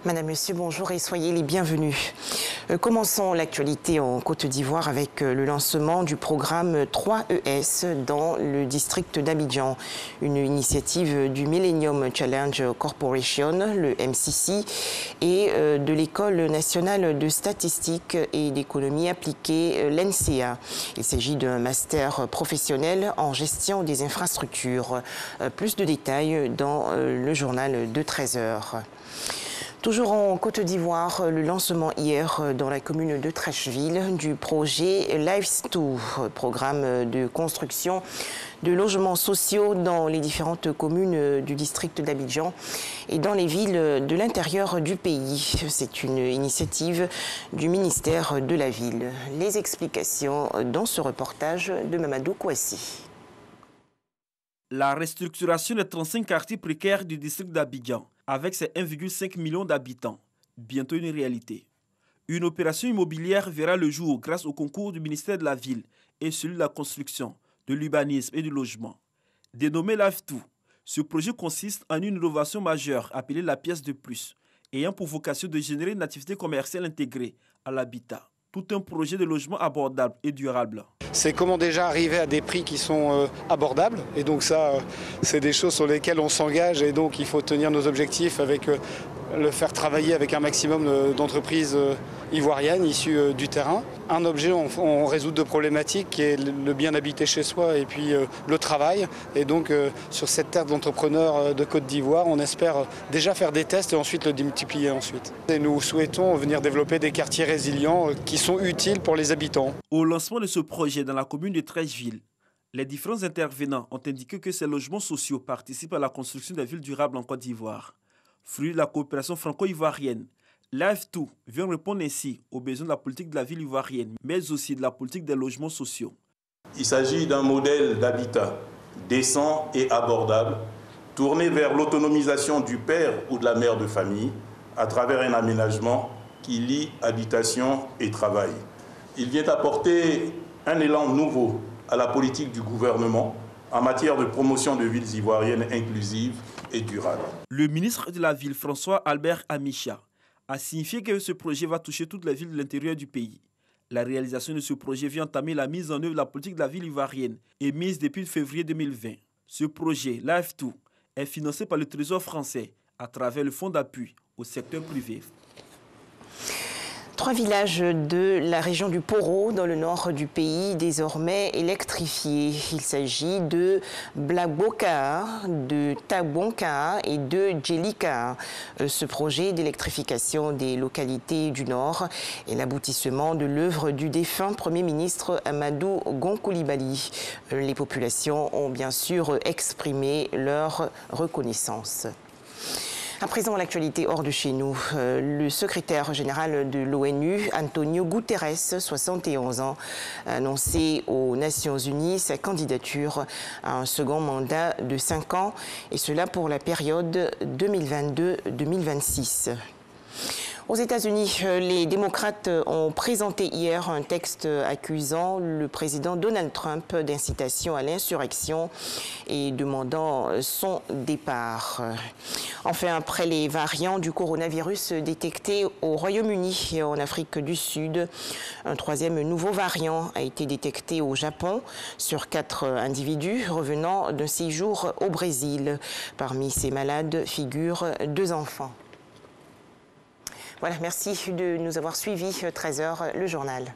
Madame, Monsieur, bonjour et soyez les bienvenus. Commençons l'actualité en Côte d'Ivoire avec le lancement du programme 3ES dans le district d'Abidjan. Une initiative du Millennium Challenge Corporation, le MCC, et de l'École nationale de statistique et d'économie appliquée, l'NCA. Il s'agit d'un master professionnel en gestion des infrastructures. Plus de détails dans le journal de 13 h. Toujours en Côte d'Ivoire, le lancement hier dans la commune de Treichville du projet Lives2, programme de construction de logements sociaux dans les différentes communes du district d'Abidjan et dans les villes de l'intérieur du pays. C'est une initiative du ministère de la Ville. Les explications dans ce reportage de Mamadou Kouassi. La restructuration des 35 quartiers précaires du district d'Abidjan, avec ses 1,5 million d'habitants, bientôt une réalité. Une opération immobilière verra le jour grâce au concours du ministère de la Ville et celui de la construction, de l'urbanisme et du logement. Dénommé Lives2, ce projet consiste en une innovation majeure appelée la pièce de plus, ayant pour vocation de générer une activité commerciale intégrée à l'habitat. Tout un projet de logement abordable et durable. C'est comment déjà arriver à des prix qui sont abordables. Et donc ça, c'est des choses sur lesquelles on s'engage et donc il faut tenir nos objectifs avec le faire travailler avec un maximum d'entreprises ivoiriennes issues du terrain. Un objet, on résout deux problématiques qui est le bien habiter chez soi et puis le travail. Et donc sur cette terre d'entrepreneurs de Côte d'Ivoire, on espère déjà faire des tests et ensuite le démultiplier ensuite. Et nous souhaitons venir développer des quartiers résilients qui sont utiles pour les habitants. Au lancement de ce projet dans la commune de Treichville, les différents intervenants ont indiqué que ces logements sociaux participent à la construction des villes durables en Côte d'Ivoire. Fruit de la coopération franco-ivoirienne, Lives2 vient répondre ainsi aux besoins de la politique de la ville ivoirienne, mais aussi de la politique des logements sociaux. Il s'agit d'un modèle d'habitat décent et abordable, tourné vers l'autonomisation du père ou de la mère de famille à travers un aménagement qui lie habitation et travail. Il vient apporter un élan nouveau à la politique du gouvernement en matière de promotion de villes ivoiriennes inclusives et durables. Le ministre de la Ville, François Albert Amicha, a signifié que ce projet va toucher toutes les villes de l'intérieur du pays. La réalisation de ce projet vient entamer la mise en œuvre de la politique de la ville ivoirienne, émise depuis février 2020. Ce projet, Lives2, est financé par le Trésor français à travers le fonds d'appui au secteur privé. 3 villages de la région du Poro, dans le nord du pays, désormais électrifiés. Il s'agit de Blaboka, de Tabonka et de Djelika. Ce projet d'électrification des localités du nord est l'aboutissement de l'œuvre du défunt Premier ministre Amadou Gon Coulibaly. Les populations ont bien sûr exprimé leur reconnaissance. À présent, l'actualité hors de chez nous. Le secrétaire général de l'ONU, Antonio Guterres, 71 ans, a annoncé aux Nations Unies sa candidature à un second mandat de 5 ans, et cela pour la période 2022-2026. Aux États-Unis, les démocrates ont présenté hier un texte accusant le président Donald Trump d'incitation à l'insurrection et demandant son départ. Enfin, après les variants du coronavirus détectés au Royaume-Uni et en Afrique du Sud, un troisième nouveau variant a été détecté au Japon sur 4 individus revenant d'un séjour au Brésil. Parmi ces malades figurent 2 enfants. Voilà, merci de nous avoir suivis. 13 h, le journal.